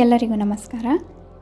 ಎಲ್ಲರಿಗೂ ನಮಸ್ಕಾರ.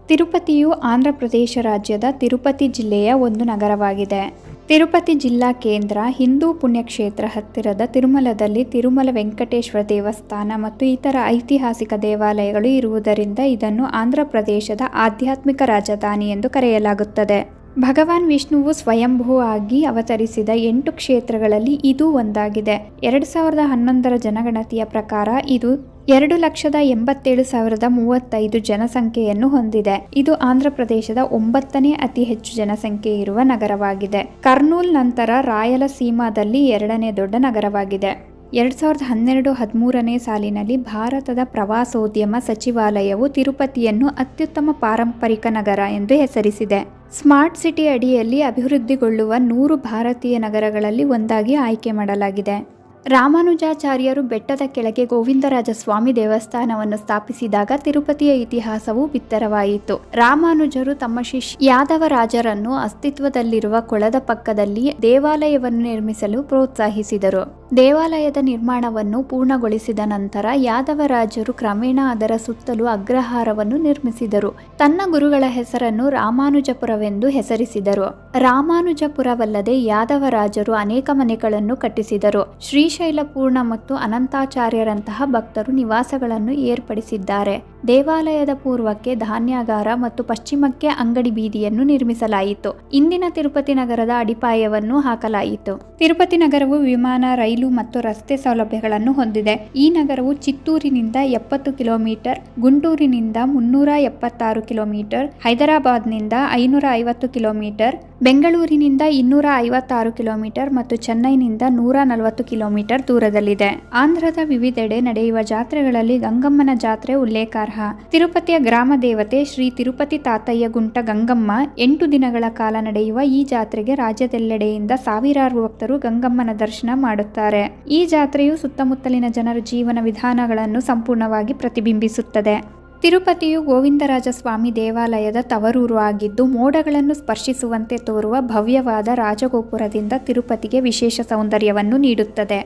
ತಿರುಪತಿಯು ಆಂಧ್ರ ಪ್ರದೇಶ ರಾಜ್ಯದ ತಿರುಪತಿ ಜಿಲ್ಲೆಯ ಒಂದು ನಗರವಾಗಿದೆ. ತಿರುಪತಿ ಜಿಲ್ಲಾ ಕೇಂದ್ರ ಹಿಂದೂ ಪುಣ್ಯಕ್ಷೇತ್ರ ಹತ್ತಿರದ ತಿರುಮಲದಲ್ಲಿ ತಿರುಮಲ ವೆಂಕಟೇಶ್ವರ ದೇವಸ್ಥಾನ ಮತ್ತು ಇತರ ಐತಿಹಾಸಿಕ ದೇವಾಲಯಗಳು ಇರುವುದರಿಂದ ಇದನ್ನು ಆಂಧ್ರ ಪ್ರದೇಶದ ಆಧ್ಯಾತ್ಮಿಕ ರಾಜಧಾನಿ ಎಂದು ಕರೆಯಲಾಗುತ್ತದೆ. ಭಗವಾನ್ ವಿಷ್ಣುವು ಸ್ವಯಂಭೂ ಆಗಿ ಅವತರಿಸಿದ 8 ಕ್ಷೇತ್ರಗಳಲ್ಲಿ ಇದು ಒಂದಾಗಿದೆ. 2011 ಜನಗಣತಿಯ ಪ್ರಕಾರ ಇದು 2,87,035 ಜನಸಂಖ್ಯೆಯನ್ನು ಹೊಂದಿದೆ. ಇದು ಆಂಧ್ರ ಪ್ರದೇಶದ 9ನೇ ಅತಿ ಹೆಚ್ಚು ಜನಸಂಖ್ಯೆ ಇರುವ ನಗರವಾಗಿದೆ. ಕರ್ನೂಲ್ ನಂತರ ರಾಯಲಸೀಮಾದಲ್ಲಿ 2ನೇ ದೊಡ್ಡ ನಗರವಾಗಿದೆ. 2012-13ನೇ ಸಾಲಿನಲ್ಲಿ ಭಾರತದ ಪ್ರವಾಸೋದ್ಯಮ ಸಚಿವಾಲಯವು ತಿರುಪತಿಯನ್ನು ಅತ್ಯುತ್ತಮ ಪಾರಂಪರಿಕ ನಗರ ಎಂದು ಹೆಸರಿಸಿದೆ. ಸ್ಮಾರ್ಟ್ ಸಿಟಿ ಅಡಿಯಲ್ಲಿ ಅಭಿವೃದ್ಧಿಗೊಳ್ಳುವ 100 ಭಾರತೀಯ ನಗರಗಳಲ್ಲಿ ಒಂದಾಗಿ ಆಯ್ಕೆ ಮಾಡಲಾಗಿದೆ. ರಾಮಾನುಜಾಚಾರ್ಯರು ಬೆಟ್ಟದ ಕೆಳಗೆ ಗೋವಿಂದರಾಜಸ್ವಾಮಿ ದೇವಸ್ಥಾನವನ್ನು ಸ್ಥಾಪಿಸಿದಾಗ ತಿರುಪತಿಯ ಇತಿಹಾಸವು ಬಿತ್ತರವಾಯಿತು. ರಾಮಾನುಜರು ತಮ್ಮ ಶಿಷ್ಯ ಯಾದವರಾಜರನ್ನು ಅಸ್ತಿತ್ವದಲ್ಲಿರುವ ಕೊಳದ ಪಕ್ಕದಲ್ಲಿ ದೇವಾಲಯವನ್ನು ನಿರ್ಮಿಸಲು ಪ್ರೋತ್ಸಾಹಿಸಿದರು. ದೇವಾಲಯದ ನಿರ್ಮಾಣವನ್ನು ಪೂರ್ಣಗೊಳಿಸಿದ ನಂತರ ಯಾದವರಾಜರು ಕ್ರಮೇಣ ಅದರ ಸುತ್ತಲೂ ಅಗ್ರಹಾರವನ್ನು ನಿರ್ಮಿಸಿದರು. ತನ್ನ ಗುರುಗಳ ಹೆಸರನ್ನು ರಾಮಾನುಜಪುರವೆಂದು ಹೆಸರಿಸಿದರು. ರಾಮಾನುಜಪುರವಲ್ಲದೆ ಯಾದವರಾಜರು ಅನೇಕ ಮನೆಗಳನ್ನು ಕಟ್ಟಿಸಿದರು. ಶ್ರೀಶೈಲಪೂರ್ಣ ಮತ್ತು ಅನಂತಾಚಾರ್ಯರಂತಹ ಭಕ್ತರು ನಿವಾಸಗಳನ್ನು ಏರ್ಪಡಿಸಿದ್ದಾರೆ. ದೇವಾಲಯದ ಪೂರ್ವಕ್ಕೆ ಧಾನ್ಯಾಗಾರ ಮತ್ತು ಪಶ್ಚಿಮಕ್ಕೆ ಅಂಗಡಿ ಬೀದಿಯನ್ನು ನಿರ್ಮಿಸಲಾಯಿತು. ಇಂದಿನ ತಿರುಪತಿ ನಗರದ ಅಡಿಪಾಯವನ್ನು ಹಾಕಲಾಯಿತು. ತಿರುಪತಿ ನಗರವು ವಿಮಾನ, ರೈಲು ಮತ್ತು ರಸ್ತೆ ಸೌಲಭ್ಯಗಳನ್ನು ಹೊಂದಿದೆ. ಈ ನಗರವು ಚಿತ್ತೂರಿನಿಂದ 70 ಕಿಲೋಮೀಟರ್, ಗುಂಟೂರಿನಿಂದ 376 ಕಿಲೋಮೀಟರ್, ಹೈದರಾಬಾದ್ನಿಂದ 550 ಕಿಲೋಮೀಟರ್, ಬೆಂಗಳೂರಿನಿಂದ 256 ಕಿಲೋಮೀಟರ್ ಮತ್ತು ಚೆನ್ನೈನಿಂದ 140 ಕಿಲೋಮೀಟರ್ ದೂರದಲ್ಲಿದೆ. ಆಂಧ್ರದ ವಿವಿಧೆಡೆ ನಡೆಯುವ ಜಾತ್ರೆಗಳಲ್ಲಿ ಗಂಗಮ್ಮನ ಜಾತ್ರೆ ಉಲ್ಲೇಖಾರ್ಹ. ತಿರುಪತಿಯ ಗ್ರಾಮ ದೇವತೆ ಶ್ರೀ ತಿರುಪತಿ ತಾತಯ್ಯ ಗುಂಟ ಗಂಗಮ್ಮ 8 ದಿನಗಳ ಕಾಲ ನಡೆಯುವ ಈ ಜಾತ್ರೆಗೆ ರಾಜ್ಯದೆಲ್ಲೆಡೆಯಿಂದ ಸಾವಿರಾರು ಭಕ್ತರು ಗಂಗಮ್ಮನ ದರ್ಶನ ಮಾಡುತ್ತಾರೆ. ಈ ಜಾತ್ರೆಯು ಸುತ್ತಮುತ್ತಲಿನ ಜನರ ಜೀವನ ವಿಧಾನಗಳನ್ನು ಸಂಪೂರ್ಣವಾಗಿ ಪ್ರತಿಬಿಂಬಿಸುತ್ತದೆ. ತಿರುಪತಿಯು ಗೋವಿಂದರಾಜಸ್ವಾಮಿ ದೇವಾಲಯದ ತವರೂರು ಆಗಿದ್ದು, ಮೋಡಗಳನ್ನು ಸ್ಪರ್ಶಿಸುವಂತೆ ತೋರುವ ಭವ್ಯವಾದ ರಾಜಗೋಪುರದಿಂದ ತಿರುಪತಿಗೆ ವಿಶೇಷ ಸೌಂದರ್ಯವನ್ನು ನೀಡುತ್ತದೆ.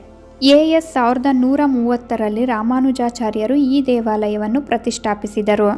AS 1130ರಲ್ಲಿ ರಾಮಾನುಜಾಚಾರ್ಯರು ಈ ದೇವಾಲಯವನ್ನು ಪ್ರತಿಷ್ಠಾಪಿಸಿದರು.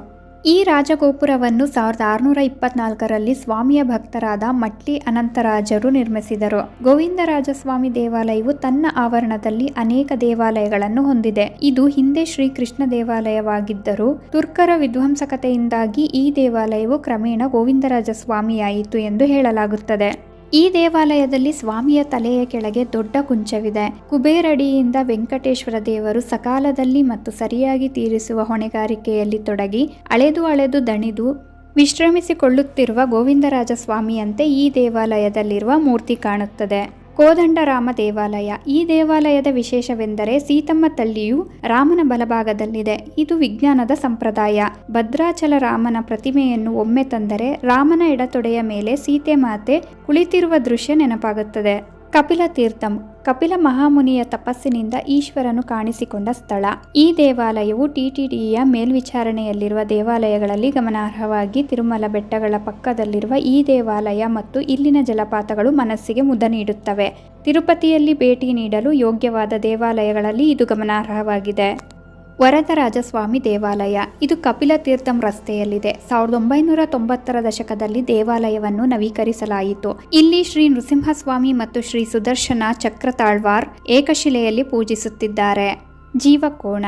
ಈ ರಾಜಗೋಪುರವನ್ನು 1624ರಲ್ಲಿ ಸ್ವಾಮಿಯ ಭಕ್ತರಾದ ಮಟ್ಲಿ ಅನಂತರಾಜರು ನಿರ್ಮಿಸಿದರು. ಗೋವಿಂದರಾಜಸ್ವಾಮಿ ದೇವಾಲಯವು ತನ್ನ ಆವರಣದಲ್ಲಿ ಅನೇಕ ದೇವಾಲಯಗಳನ್ನು ಹೊಂದಿದೆ. ಇದು ಹಿಂದೆ ಶ್ರೀಕೃಷ್ಣ ದೇವಾಲಯವಾಗಿದ್ದರೂ ತುರ್ಕರ ವಿಧ್ವಂಸಕತೆಯಿಂದಾಗಿ ಈ ದೇವಾಲಯವು ಕ್ರಮೇಣ ಗೋವಿಂದರಾಜಸ್ವಾಮಿಯಾಯಿತು ಎಂದು ಹೇಳಲಾಗುತ್ತದೆ. ಈ ದೇವಾಲಯದಲ್ಲಿ ಸ್ವಾಮಿಯ ತಲೆಯ ಕೆಳಗೆ ದೊಡ್ಡ ಕುಂಚವಿದೆ. ಕುಬೇರಡಿಯಿಂದ ವೆಂಕಟೇಶ್ವರ ದೇವರು ಸಕಾಲದಲ್ಲಿ ಮತ್ತು ಸರಿಯಾಗಿ ತೀರಿಸುವ ಹೊಣೆಗಾರಿಕೆಯಲ್ಲಿ ತೊಡಗಿ ಅಳೆದು ದಣಿದು ವಿಶ್ರಮಿಸಿಕೊಳ್ಳುತ್ತಿರುವ ಗೋವಿಂದರಾಜಸ್ವಾಮಿಯಂತೆ ಈ ದೇವಾಲಯದಲ್ಲಿರುವ ಮೂರ್ತಿ ಕಾಣುತ್ತದೆ. ಕೋದಂಡರಾಮ ದೇವಾಲಯ. ಈ ದೇವಾಲಯದ ವಿಶೇಷವೆಂದರೆ ಸೀತಮ್ಮ ತಳ್ಳಿಯು ರಾಮನ ಬಲಭಾಗದಲ್ಲಿದೆ. ಇದು ವಿಜ್ಞಾನದ ಸಂಪ್ರದಾಯ. ಭದ್ರಾಚಲ ರಾಮನ ಪ್ರತಿಮೆಯನ್ನು ಒಮ್ಮೆ ತಂದರೆ ರಾಮನ ಎಡತೊಡೆಯ ಮೇಲೆ ಸೀತೆ ಮಾತೆ ಕುಳಿತಿರುವ ದೃಶ್ಯ ನೆನಪಾಗುತ್ತದೆ. ಕಪಿಲ ತೀರ್ಥಂ. ಕಪಿಲ ಮಹಾಮುನಿಯ ತಪಸ್ಸಿನಿಂದ ಈಶ್ವರನು ಕಾಣಿಸಿಕೊಂಡ ಸ್ಥಳ. ಈ ದೇವಾಲಯವು TTDಯ ಮೇಲ್ವಿಚಾರಣೆಯಲ್ಲಿರುವ ದೇವಾಲಯಗಳಲ್ಲಿ ಗಮನಾರ್ಹವಾಗಿ ತಿರುಮಲ ಬೆಟ್ಟಗಳ ಪಕ್ಕದಲ್ಲಿರುವ ಈ ದೇವಾಲಯ ಮತ್ತು ಇಲ್ಲಿನ ಜಲಪಾತಗಳು ಮನಸ್ಸಿಗೆ ಮುದ ನೀಡುತ್ತವೆ. ತಿರುಪತಿಯಲ್ಲಿ ಭೇಟಿ ನೀಡಲು ಯೋಗ್ಯವಾದ ದೇವಾಲಯಗಳಲ್ಲಿ ಇದು ಗಮನಾರ್ಹವಾಗಿದೆ. ವರದರಾಜಸ್ವಾಮಿ ದೇವಾಲಯ. ಇದು ಕಪಿಲ ತೀರ್ಥಂ ರಸ್ತೆಯಲ್ಲಿದೆ. 1990ರ ದಶಕದಲ್ಲಿ ದೇವಾಲಯವನ್ನು ನವೀಕರಿಸಲಾಯಿತು. ಇಲ್ಲಿ ಶ್ರೀ ನೃಸಿಂಹಸ್ವಾಮಿ ಮತ್ತು ಶ್ರೀ ಸುದರ್ಶನ ಚಕ್ರ ತಾಳ್ವಾರ್ ಏಕಶಿಲೆಯಲ್ಲಿ ಪೂಜಿಸುತ್ತಿದ್ದಾರೆ. ಜೀವಕೋಣ.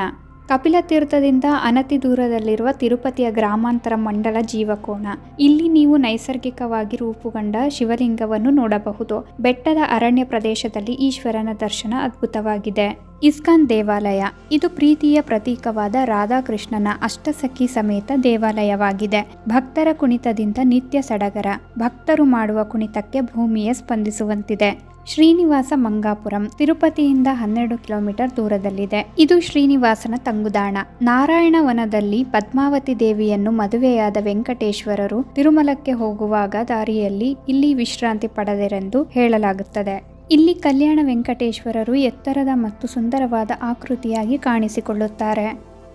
ಕಪಿಲ ತೀರ್ಥದಿಂದ ಅನತಿ ದೂರದಲ್ಲಿರುವ ತಿರುಪತಿಯ ಗ್ರಾಮಾಂತರ ಮಂಡಲ ಜೀವಕೋಣ. ಇಲ್ಲಿ ನೀವು ನೈಸರ್ಗಿಕವಾಗಿ ರೂಪುಗೊಂಡ ಶಿವಲಿಂಗವನ್ನು ನೋಡಬಹುದು. ಬೆಟ್ಟದ ಅರಣ್ಯ ಪ್ರದೇಶದಲ್ಲಿ ಈಶ್ವರನ ದರ್ಶನ ಅದ್ಭುತವಾಗಿದೆ. ಇಸ್ಕಾನ್ ದೇವಾಲಯ. ಇದು ಪ್ರೀತಿಯ ಪ್ರತೀಕವಾದ ರಾಧಾಕೃಷ್ಣನ ಅಷ್ಟಸಖಿ ಸಮೇತ ದೇವಾಲಯವಾಗಿದೆ. ಭಕ್ತರ ಕುಣಿತದಿಂದ ನಿತ್ಯ ಸಡಗರ. ಭಕ್ತರು ಮಾಡುವ ಕುಣಿತಕ್ಕೆ ಭೂಮಿಯೇ ಸ್ಪಂದಿಸುವಂತಿದೆ. ಶ್ರೀನಿವಾಸ ಮಂಗಾಪುರಂ. ತಿರುಪತಿಯಿಂದ 12 ಕಿಲೋಮೀಟರ್ ದೂರದಲ್ಲಿದೆ. ಇದು ಶ್ರೀನಿವಾಸನ ತಂಗುದಾಣ. ನಾರಾಯಣವನದಲ್ಲಿ ಪದ್ಮಾವತಿ ದೇವಿಯನ್ನು ಮದುವೆಯಾದ ವೆಂಕಟೇಶ್ವರರು ತಿರುಮಲಕ್ಕೆ ಹೋಗುವಾಗ ದಾರಿಯಲ್ಲಿ ಇಲ್ಲಿ ವಿಶ್ರಾಂತಿ ಪಡೆದರೆಂದು ಹೇಳಲಾಗುತ್ತದೆ. ಇಲ್ಲಿ ಕಲ್ಯಾಣ ವೆಂಕಟೇಶ್ವರರು ಎತ್ತರದ ಮತ್ತು ಸುಂದರವಾದ ಆಕೃತಿಯಾಗಿ ಕಾಣಿಸಿಕೊಳ್ಳುತ್ತಾರೆ.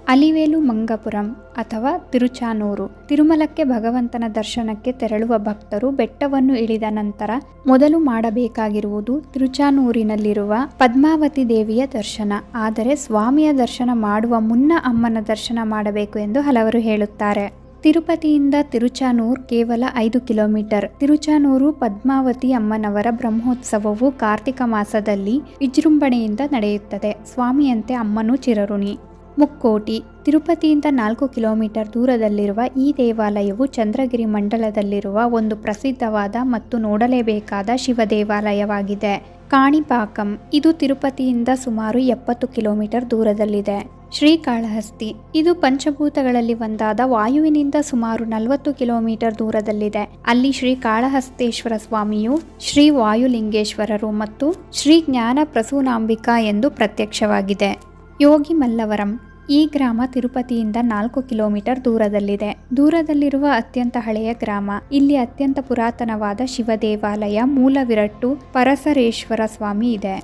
ಅಲಿವೇಲು ಮಂಗಪುರಂ ಅಥವಾ ತಿರುಚಾನೂರು. ತಿರುಮಲಕ್ಕೆ ಭಗವಂತನ ದರ್ಶನಕ್ಕೆ ತೆರಳುವ ಭಕ್ತರು ಬೆಟ್ಟವನ್ನು ಇಳಿದ ನಂತರ ಮೊದಲು ಮಾಡಬೇಕಾಗಿರುವುದು ತಿರುಚಾನೂರಿನಲ್ಲಿರುವ ಪದ್ಮಾವತಿ ದೇವಿಯ ದರ್ಶನ. ಆದರೆ ಸ್ವಾಮಿಯ ದರ್ಶನ ಮಾಡುವ ಮುನ್ನ ಅಮ್ಮನ ದರ್ಶನ ಮಾಡಬೇಕು ಎಂದು ಹಲವರು ಹೇಳುತ್ತಾರೆ. ತಿರುಪತಿಯಿಂದ ತಿರುಚಾನೂರು ಕೇವಲ 5 ಕಿಲೋಮೀಟರ್. ತಿರುಚಾನೂರು ಪದ್ಮಾವತಿ ಅಮ್ಮನವರ ಬ್ರಹ್ಮೋತ್ಸವವು ಕಾರ್ತಿಕ ಮಾಸದಲ್ಲಿ ವಿಜೃಂಭಣೆಯಿಂದ ನಡೆಯುತ್ತದೆ. ಸ್ವಾಮಿಯಂತೆ ಅಮ್ಮನೂ ಚಿರಋಣಿ. ಮುಕ್ಕೋಟಿ. ತಿರುಪತಿಯಿಂದ 4 ಕಿಲೋಮೀಟರ್ ದೂರದಲ್ಲಿರುವ ಈ ದೇವಾಲಯವು ಚಂದ್ರಗಿರಿ ಮಂಡಲದಲ್ಲಿರುವ ಒಂದು ಪ್ರಸಿದ್ಧವಾದ ಮತ್ತು ನೋಡಲೇಬೇಕಾದ ಶಿವ ದೇವಾಲಯವಾಗಿದೆ. ಕಾಣಿಪಾಕಂ. ಇದು ತಿರುಪತಿಯಿಂದ ಸುಮಾರು 70 ಕಿಲೋಮೀಟರ್ ದೂರದಲ್ಲಿದೆ. ಶ್ರೀಕಾಳಹಸ್ತಿ. ಇದು ಪಂಚಭೂತಗಳಲ್ಲಿ ಒಂದಾದ ವಾಯುವಿನಿಂದ ಸುಮಾರು 40 ಕಿಲೋಮೀಟರ್ ದೂರದಲ್ಲಿದೆ. ಅಲ್ಲಿ ಶ್ರೀ ಕಾಳಹಸ್ತೇಶ್ವರ ಸ್ವಾಮಿಯು ಶ್ರೀ ವಾಯುಲಿಂಗೇಶ್ವರರು ಮತ್ತು ಶ್ರೀ ಜ್ಞಾನ ಪ್ರಸೂನಾಂಬಿಕಾ ಎಂದು ಪ್ರತ್ಯಕ್ಷವಾಗಿದೆ. ಯೋಗಿ ಮಲ್ಲವರಂ. ಈ ಗ್ರಾಮ ತಿರುಪತಿಯಿಂದ 4 ಕಿಲೋಮೀಟರ್ ದೂರದಲ್ಲಿದೆ. ದೂರದಲ್ಲಿರುವ ಅತ್ಯಂತ ಹಳೆಯ ಗ್ರಾಮ. ಇಲ್ಲಿ ಅತ್ಯಂತ ಪುರಾತನವಾದ ಶಿವ ದೇವಾಲಯ ಮೂಲವಿರಟ್ಟು ಪರಸರೇಶ್ವರ ಸ್ವಾಮಿ ಇದೆ.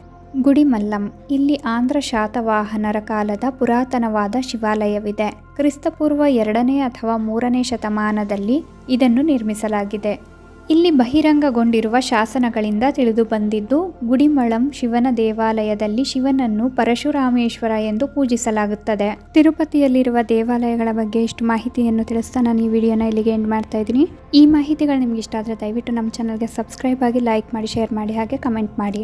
ಗುಡಿಮಲ್ಲಂ. ಇಲ್ಲಿ ಆಂಧ್ರ ಶಾತವಾಹನರ ಕಾಲದ ಪುರಾತನವಾದ ಶಿವಾಲಯವಿದೆ. ಕ್ರಿಸ್ತಪೂರ್ವ 2ನೇ ಅಥವಾ 3ನೇ ಶತಮಾನದಲ್ಲಿ ಇದನ್ನು ನಿರ್ಮಿಸಲಾಗಿದೆ. ಇಲ್ಲಿ ಬಹಿರಂಗಗೊಂಡಿರುವ ಶಾಸನಗಳಿಂದ ತಿಳಿದು ಬಂದಿದ್ದು ಗುಡಿಮಳಂ ಶಿವನ ದೇವಾಲಯದಲ್ಲಿ ಶಿವನನ್ನು ಪರಶುರಾಮೇಶ್ವರ ಎಂದು ಪೂಜಿಸಲಾಗುತ್ತದೆ. ತಿರುಪತಿಯಲ್ಲಿರುವ ದೇವಾಲಯಗಳ ಬಗ್ಗೆ ಇಷ್ಟು ಮಾಹಿತಿಯನ್ನು ತಿಳಿಸ್ತಾ ನಾನು ಈ ವಿಡಿಯೋನ ಇಲ್ಲಿಗೆ ಎಂಡ್ ಮಾಡ್ತಾ ಇದ್ದೀನಿ. ಈ ಮಾಹಿತಿಗಳು ನಿಮ್ಗೆ ಇಷ್ಟ ಆದರೆ ದಯವಿಟ್ಟು ನಮ್ಮ ಚಾನಲ್ಗೆ ಸಬ್ಸ್ಕ್ರೈಬ್ ಆಗಿ, ಲೈಕ್ ಮಾಡಿ, ಶೇರ್ ಮಾಡಿ, ಹಾಗೆ ಕಮೆಂಟ್ ಮಾಡಿ.